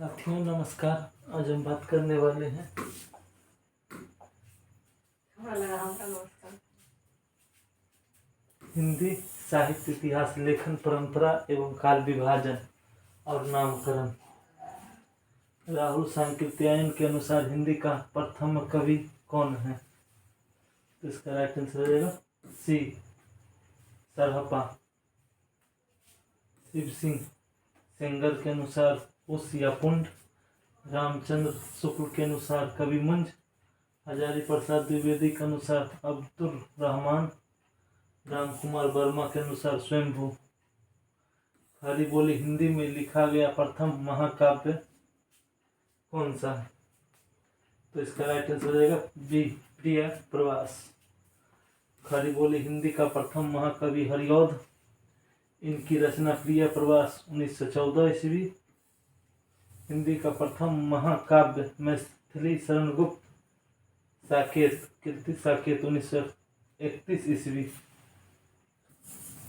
साथियों नमस्कार। आज हम बात करने वाले हैं हिंदी साहित्य इतिहास, लेखन परंपरा एवं काल विभाजन और नामकरण। राहुल सांकृत्यायन के अनुसार हिंदी का प्रथम कवि कौन है? तो इसका राइट आंसर हो जाएगा सी, सरहपा। शिव सिंह सेंगर के अनुसार उस या पुंड। रामचंद्र शुक्ल के अनुसार कवि मंज। हजारी प्रसाद द्विवेदी के अनुसार अब्दुल रहमान। राम कुमार वर्मा के अनुसार स्वयंभू। खड़ी बोली हिंदी में लिखा गया प्रथम महाकाव्य कौन सा है? तो इसका राइट आंसर हो जाएगा बी, प्रिय प्रवास। खड़ी बोली हिंदी का प्रथम महाकवि हरिऔध। इनकी रचना प्रिय प्रवास 1914 ईस्वी। हिंदी का प्रथम महाकाव्य मैथिली शरणगुप्त साकेत, कीर्ति साकेत 1931 ईस्वी।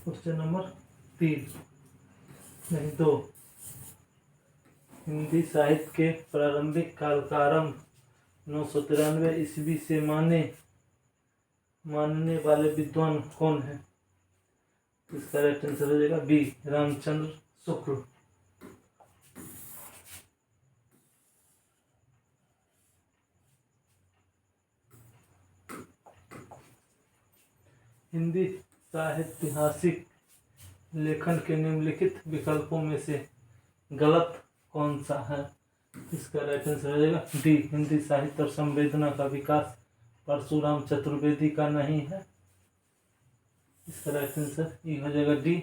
Question number 2। हिंदी साहित्य के प्रारंभिक काल का आरंभ 993 ईस्वी से मानने वाले विद्वान कौन है? इसका राइट आंसर हो जाएगा बी, रामचंद्र शुक्ल। हिंदी साहित्यिक लेखन के निम्नलिखित विकल्पों में से गलत कौन सा है? इसका राइट आंसर हो जाएगा डी, हिंदी साहित्य और संवेदना का विकास परशुराम चतुर्वेदी का नहीं है। इसका राइट आंसर ई हो जाएगा डी।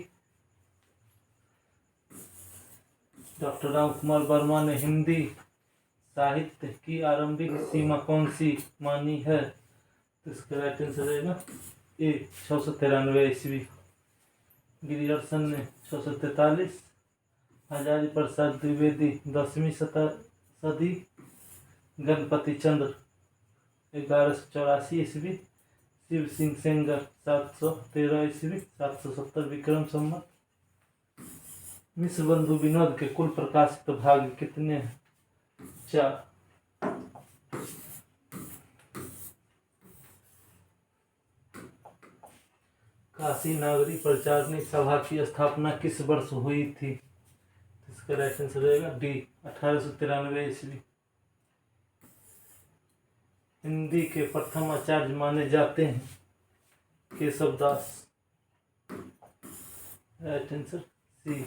डॉक्टर राम कुमार वर्मा ने हिंदी साहित्य की आरंभिक सीमा कौन सी मानी है? तो इसका राइट आंसर हो जाएगा ए, 693 ईस्वी। गिरियर्सन ने 643। हजारी प्रसाद द्विवेदी 10वीं सदी। गणपति चंद्र 1184 ईस्वी। शिव सिंह सेंगर 713 ईस्वी, 770 विक्रम संवत। मिश्र बंधु विनोद के कुल प्रकाशित भाग कितने हैं? 4। काशी नागरी प्रचारणी सभा की स्थापना किस वर्ष हुई थी? इसका राइट आंसर रहेगा डी, 1893 ईस्वी। हिंदी के प्रथम आचार्य माने जाते हैं Keshav Das. Right answer C.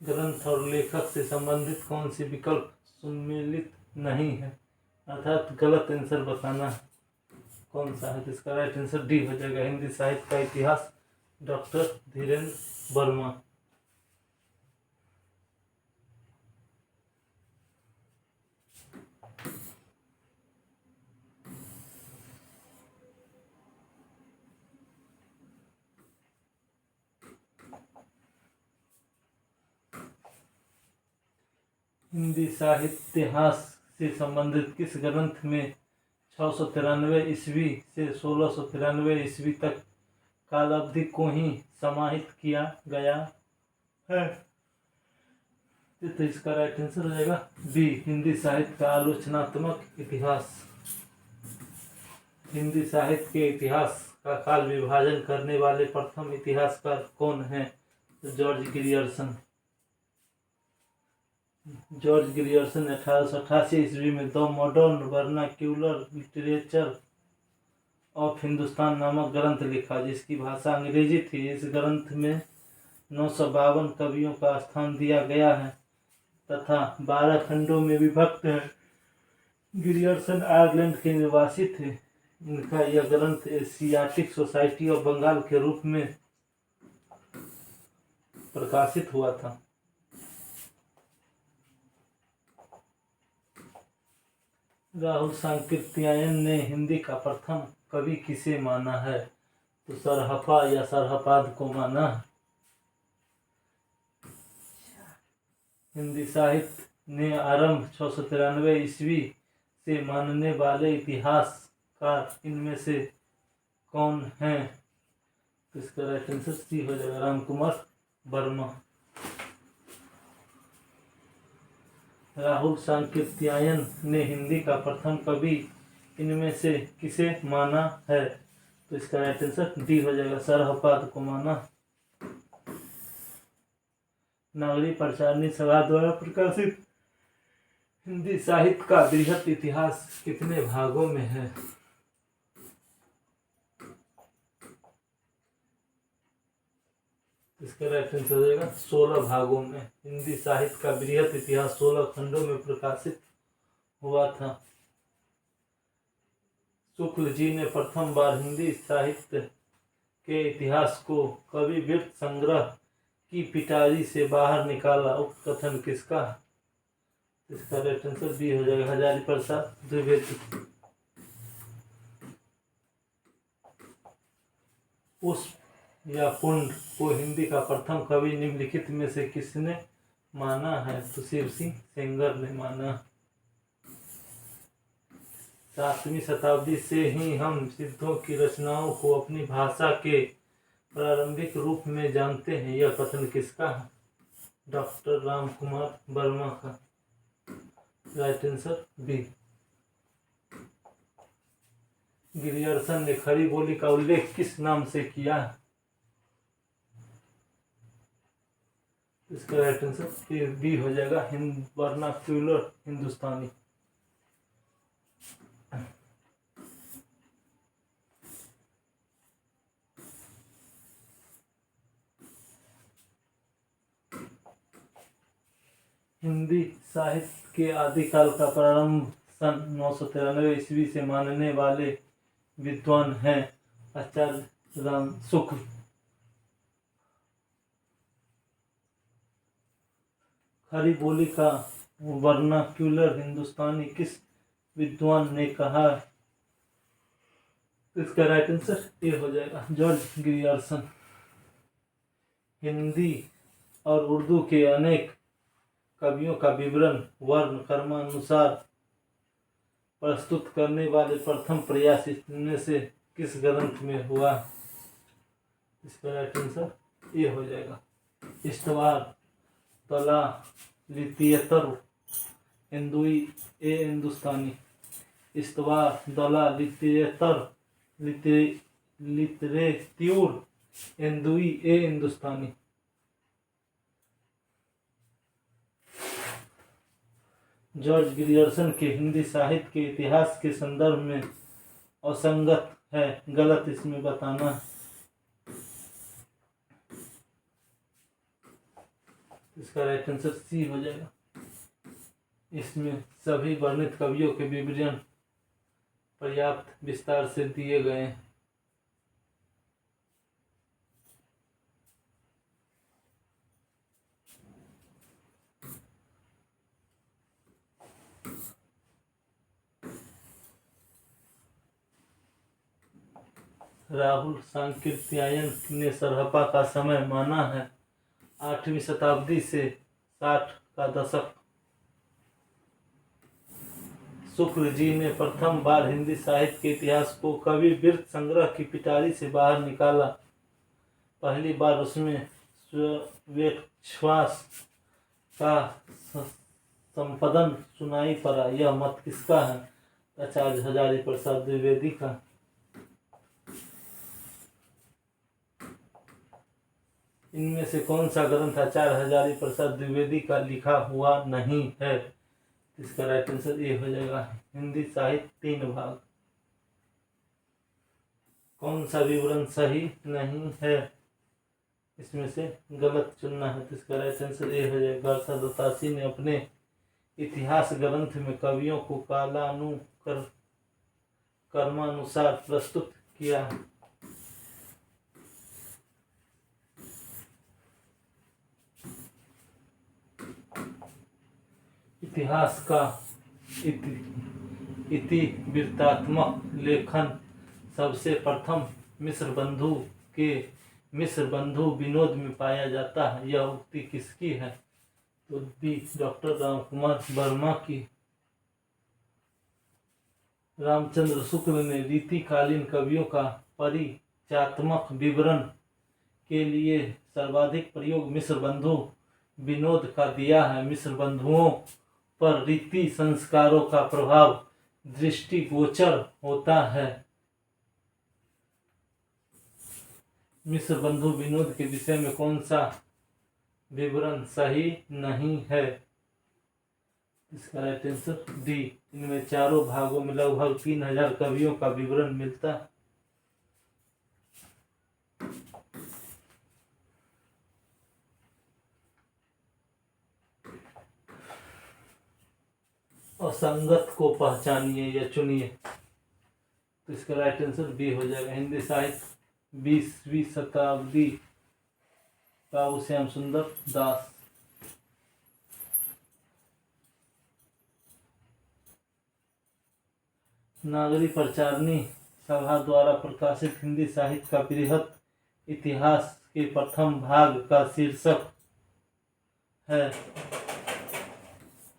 ग्रंथ और लेखक से संबंधित कौन सी विकल्प सम्मिलित नहीं है? अर्थात गलत आंसर बताना है कौन सा है। इसका राइट आंसर डी हो जाएगा, हिंदी साहित्य का इतिहास, डॉक्टर धीरेन्द्र वर्मा। हिंदी साहित्यास से संबंधित किस ग्रंथ में 693 ईस्वी से 1693 ईस्वी तक कालावधि को ही समाहित किया गया है? तो इसका राइट आंसर हो जाएगा बी, हिंदी साहित्य का आलोचनात्मक इतिहास। हिंदी साहित्य के इतिहास का काल विभाजन करने वाले प्रथम इतिहासकार कौन है? तो जॉर्ज गिरियर्सन। जॉर्ज गिरियर्सन ने 1888 ईस्वी में the modern vernacular literature of Hindustan नामक ग्रंथ लिखा, जिसकी भाषा अंग्रेजी थी। इस ग्रंथ में 952 कवियों का स्थान दिया गया है तथा 12 खंडों में विभक्त है। गिरियर्सन आयरलैंड के निवासी थे। इनका यह ग्रंथ एशियाटिक सोसाइटी ऑफ बंगाल के रूप में प्रकाशित हुआ था। राहुल सांकृत्यायन ने हिंदी का प्रथम कवि किसे माना है? तो सरहपा या सरहपाद को माना है। हिंदी साहित्य ने आरंभ 693 ईस्वी से मानने वाले इतिहासकार इनमें से कौन हैं? तो इसका राइट आंसर सी हो जाएगा, राम कुमार वर्मा। राहुल सांकृत्यायन ने हिंदी का प्रथम कवि इनमें से किसे माना है? तो इसका राइट आंसर डी हो जाएगा, सरहपाद को माना। नागरी प्रचारणी सभा द्वारा प्रकाशित हिंदी साहित्य का बृहत इतिहास कितने भागों में है? इसका राइट आंसर हो जाएगा 16 भागों में। हिंदी साहित्य का बृहत इतिहास 16 खंडों में प्रकाशित हुआ था। शुक्ल जी ने प्रथम बार हिंदी साहित्य के इतिहास को कवि वृत्त संग्रह की पिटारी से बाहर निकाला। उक्त कथन किसका? इसका राइट आंसर बी हो जाएगा, हजारी प्रसाद द्विवेदी। पुष्प या कुंड को हिंदी का प्रथम कवि निम्नलिखित में से किसने माना है? तो शिव सिंह सेंगर ने माना। 7वीं शताब्दी से ही हम सिद्धों की रचनाओं को अपनी भाषा के प्रारंभिक रूप में जानते हैं। यह कथन किसका है? डॉक्टर राम कुमार वर्मा का। Right answer B. गिरियर्सन ने खड़ी बोली का उल्लेख किस नाम से किया? इसका राइट आंसर बी हो जाएगा, वर्नाक्यूलर हिंदुस्तानी। हिंदी साहित्य के आदिकाल का प्रारंभ सन 993 ईस्वी से मानने वाले विद्वान हैं आचार्य राम शुक्ल। खड़ी बोली का वर्नाक्यूलर हिंदुस्तानी किस विद्वान ने कहा? इसका राइट आंसर ए हो जाएगा, जॉर्ज गिरियर्सन। हिंदी और उर्दू के अनेक कवियों का विवरण वर्ण क्रमानुसार प्रस्तुत करने वाले प्रथम प्रयास इनमें से किस ग्रंथ में हुआ? इसका राइट आंसर ए हो जाएगा, इस्तवार तला लितियतर हिंदुई ए हिंदुस्तानी। इस्तवार दला लितियतर लितरेत्यूर हिंदुई ए हिंदुस्तानी। जॉर्ज गिरियर्सन के हिंदी साहित्य के इतिहास के संदर्भ में असंगत है, गलत इसमें बताना। इसका राइट आंसर सी हो जाएगा। इसमें सभी वर्णित कवियों के विवरण पर्याप्त विस्तार से दिए गए हैं। राहुल सांकृत्यायन ने सरहपा का समय माना है 8वीं शताब्दी से 60 का दशक। शुक्ल जी ने प्रथम बार हिंदी साहित्य के इतिहास को कवि वृत्त संग्रह की पिटारी से बाहर निकाला। पहली बार उसमें स्वेच्छ्वास का संपादन सुनाई पड़ा। यह मत किसका है? आचार्य हजारी प्रसाद द्विवेदी का। इनमें से कौन सा ग्रंथ आचार्य हजारी प्रसाद द्विवेदी का लिखा हुआ नहीं है? इसका राइट आंसर ये हो जाएगा, हिंदी साहित्य 3 भाग। कौन सा विवरण सही नहीं है? इसमें से गलत चुनना है। तो इसका राइट आंसर ये हो जाएगा, दत्तासी ने अपने इतिहास ग्रंथ में कवियों को क्रमानुसार प्रस्तुत किया। इतिहास का इतिवृत्तात्मक लेखन सबसे प्रथम मिस्र बंधु विनोद में पाया जाता है। यह उक्ति किसकी है? तो बी डॉक्टर राम कुमार वर्मा की। रामचंद्र शुक्ल ने रीतिकालीन कवियों का परिचयात्मक विवरण के लिए सर्वाधिक प्रयोग मिश्र बंधु विनोद का दिया है। मिश्र बंधुओं पर रीति संस्कारों का प्रभाव दृष्टिगोचर होता है। मिश्र बंधु विनोद के विषय में कौन सा विवरण सही नहीं है? इसका राइट आंसर डी। इनमें चारों भागों में लगभग 3000 कवियों का विवरण मिलता है। असंगत को पहचानिए या चुनिए, तो इसका राइट आंसर बी हो जाएगा। हिंदी साहित्य 20वीं शताब्दी बाबू श्याम सुंदर दास। नागरी प्रचारणी सभा द्वारा प्रकाशित हिंदी साहित्य का बृहत इतिहास के प्रथम भाग का शीर्षक है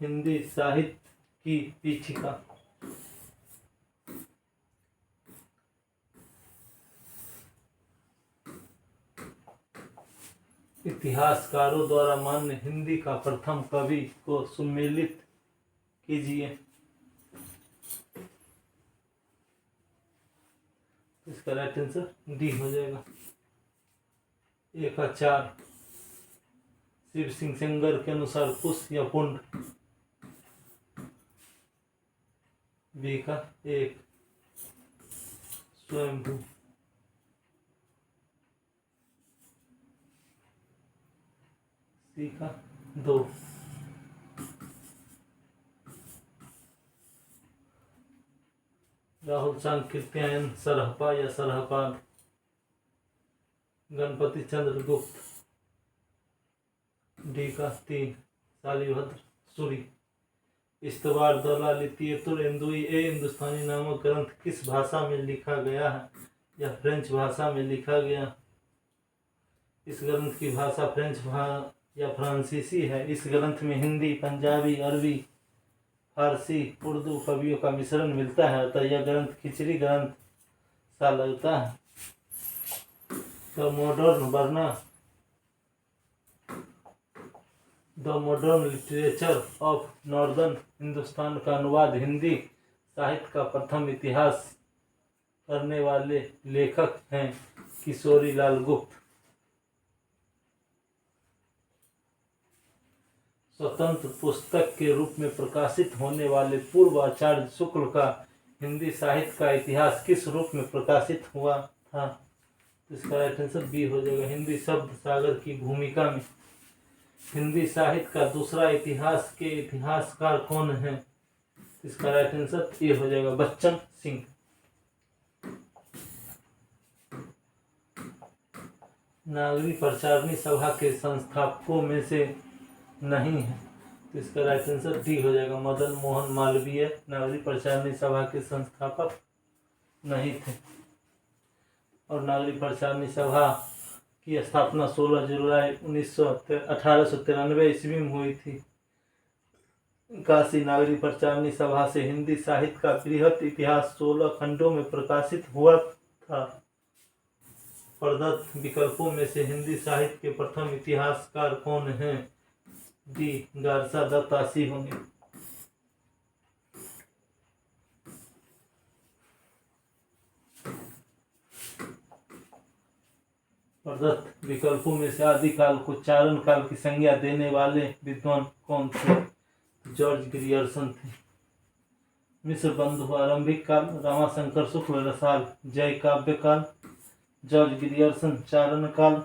हिंदी साहित्य की पीठिका। इतिहासकारों द्वारा मान्य हिंदी का प्रथम कवि को सुमेलित कीजिए। इसका राइट आंसर डी हो जाएगा। 1/4 शिव सिंह सेंगर के अनुसार कुश या पुंड। बी का 1 स्वयंभू। सी का 2 राहुल सांकृत्यायन सरहपा या सरहपाद। गणपति चंद्र गुप्त। डी का 3 शालिभद्र सूरी। इस्तवार दलालितीतुर इंदुई ए हिंदुस्तानी नामक ग्रंथ किस भाषा में लिखा गया है? यह फ्रेंच भाषा में लिखा गया। इस ग्रंथ की भाषा फ्रेंच या फ्रांसीसी है। इस ग्रंथ में हिंदी, पंजाबी, अरबी, फारसी, उर्दू कवियों का मिश्रण मिलता है, अतः यह ग्रंथ खिचड़ी ग्रंथ सा लगता है। The modern literature of northern Hindustan का अनुवाद हिंदी साहित्य का प्रथम इतिहास करने वाले लेखक हैं किशोरी लाल गुप्त। स्वतंत्र पुस्तक के रूप में प्रकाशित होने वाले पूर्व आचार्य शुक्ल का हिंदी साहित्य का इतिहास किस रूप में प्रकाशित हुआ था? इसका राइट आंसर बी हो जाएगा। हिंदी शब्द सागर की भूमिका में। हिंदी साहित्य का दूसरा इतिहास के इतिहासकार कौन है? इसका राइट आंसर ए हो जाएगा, बच्चन सिंह। नागरी प्रचारणी सभा के संस्थापकों में से नहीं है, तो इसका राइट आंसर डी हो जाएगा, मदन मोहन मालवीय नागरी प्रचारणी सभा के संस्थापक नहीं थे। और नागरी प्रचारणी सभा की स्थापना 16 जुलाई 1893 ईस्वी में हुई थी। काशी नागरी प्रचारणी सभा से हिंदी साहित्य का बृहत इतिहास 16 खंडों में प्रकाशित हुआ था। प्रदत्त विकल्पों में से हिंदी साहित्य के प्रथम इतिहासकार कौन हैं? डी गारसा दत्तासी होंगे। प्रदत्त विकल्पों में से आदिकाल को चारण काल की संज्ञा देने वाले विद्वान कौन थे? जॉर्ज ग्रियर्सन थे। मिश्र बंधु आरंभिक काल, रामाशंकर शुक्ल रसाल जय काव्य काल, जॉर्ज ग्रियर्सन चारण काल।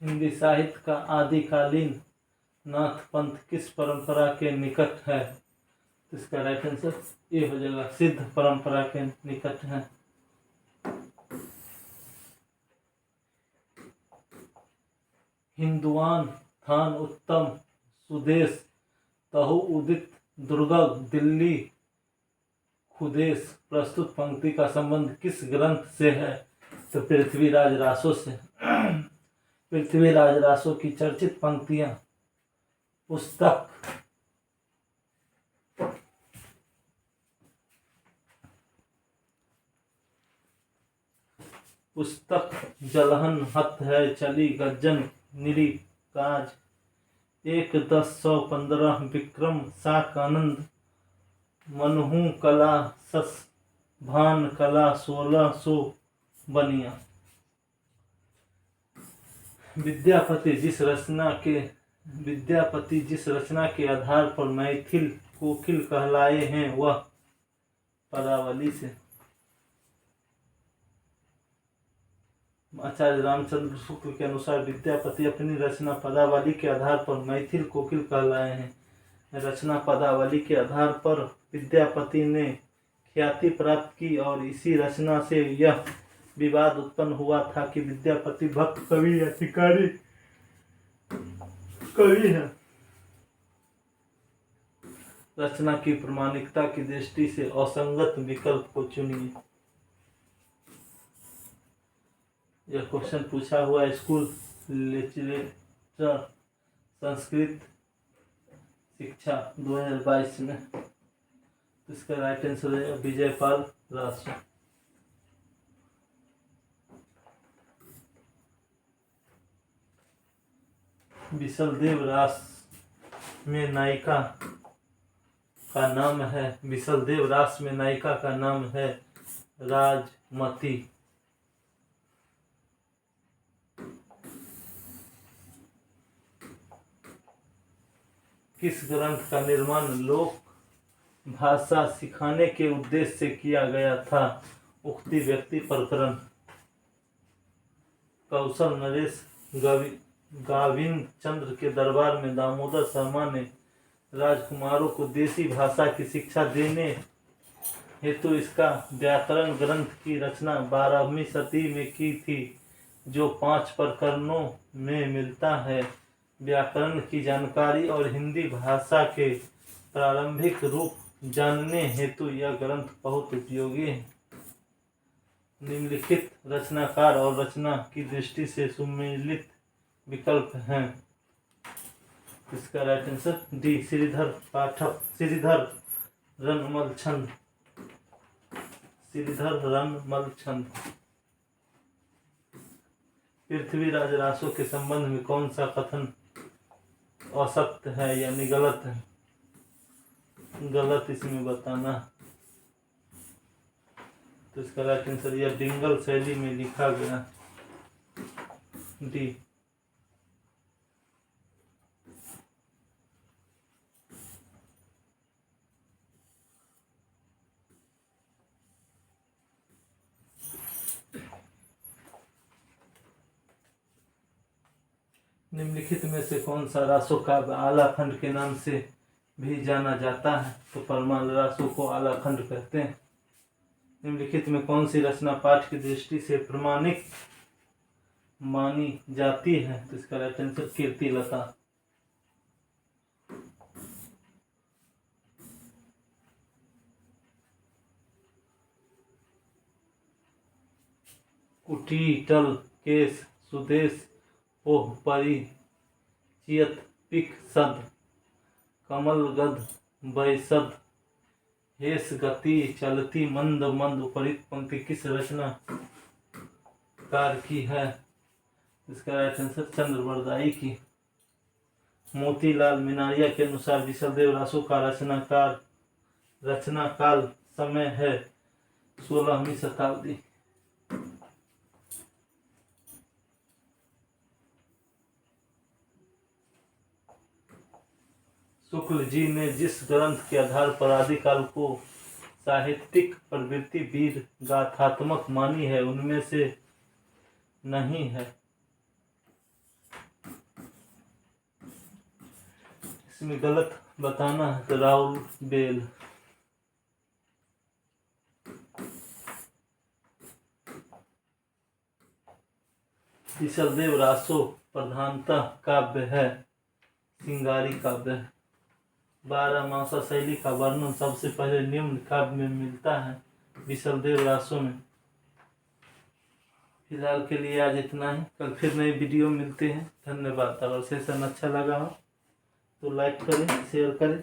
हिंदी साहित्य का आदिकालीन नाथ पंथ किस परंपरा के निकट है? इसका राइट आंसर ए हो जाएगा, सिद्ध परंपरा के निकट है। हिंदुआन थान उत्तम सुदेश तहु उदित दुर्गम दिल्ली खुदेश प्रस्तुत पंक्ति का संबंध किस ग्रंथ से है? तो पृथ्वीराज रासो से। पृथ्वीराज रासो की चर्चित पंक्तियां पुस्तक, पुस्तक जलहन हथ है चली गज्जन निरी काज, 1-10-115 विक्रम साक आनंद, मनहू कला सस भान कला 1600 बनिया। विद्यापति जिस रचना के आधार पर मैथिल कोकिल कहलाए हैं वह पदावली से। आचार्य रामचंद्र शुक्ल के अनुसार विद्यापति अपनी रचना पदावली के आधार पर मैथिल कोकिल कहलाए हैं। रचना पदावली के आधार पर विद्यापति ने ख्याति प्राप्त की और इसी रचना से यह विवाद उत्पन्न हुआ था कि विद्यापति भक्त कवि या शिकारी कवि है। रचना की प्रामाणिकता की दृष्टि से असंगत विकल्प को चुनिए। यह क्वेश्चन पूछा हुआ स्कूल लिटरेचर संस्कृत शिक्षा 2022 में। इसका राइट आंसर है विजयपाल रासो। विशलदेव रास में नायिका का नाम है राजमती। किस ग्रंथ का निर्माण लोक भाषा सिखाने के उद्देश्य से किया गया था? उक्ति व्यक्ति प्रकरण। कौशल नरेश गोविंद चंद्र के दरबार में दामोदर शर्मा ने राजकुमारों को देसी भाषा की शिक्षा देने हेतु इसका व्याकरण ग्रंथ की रचना 12वीं सदी में की थी, जो 5 प्रकरणों में मिलता है। व्याकरण की जानकारी और हिंदी भाषा के प्रारंभिक रूप जानने हेतु यह ग्रंथ बहुत उपयोगी है। निम्नलिखित रचनाकार और रचना की दृष्टि से सुमेलित विकल्प हैं। इसका राइट आंसर डी श्रीधर पाठक, श्रीधर रनमल छंद। पृथ्वीराज रासो के संबंध में कौन सा कथन असत्य है यानी गलत है? गलत इसमें बताना। तो इसका राइट आंसर यह डिंगल शैली में लिखा गया डी। निम्नलिखित में से कौन सा रासो काव्य आला खंड के नाम से भी जाना जाता है? तो परमाल रासो को आला खंड कहते हैं। निम्नलिखित में कौन सी रचना पाठ की दृष्टि से प्रमाणिक मानी जाती है? तो इसका राइट आंसर कीर्तिलता। कुटीटल केस सुदेश ओह परिचियत पिक सद कमलगध बैसद हेस गति चलती मंद मंद उपरित पंक्ति किस रचना कार की है? इसका राइट आंसर चंद्रवरदाई की। मोतीलाल मिनारिया के अनुसार विशलदेव रासो का रचना काल समय है 16वीं शताब्दी। शुक्ल जी ने जिस ग्रंथ के आधार पर आदिकाल को साहित्यिक प्रवृत्ति वीर गाथात्मक मानी है उनमें से नहीं है। इसमें गलत बताना है तो राहुल बेल। विशलदेव रासो प्रधानतः काव्य है, सिंगारी काव्य है। 12 मासा शैली का वर्णन सबसे पहले निम्न काव्य में मिलता है, विशलदेव रासो में। फिलहाल के लिए आज इतना ही। कल फिर नई वीडियो मिलते हैं। धन्यवाद। अगर सेशन अच्छा लगा हो तो लाइक करें, शेयर करें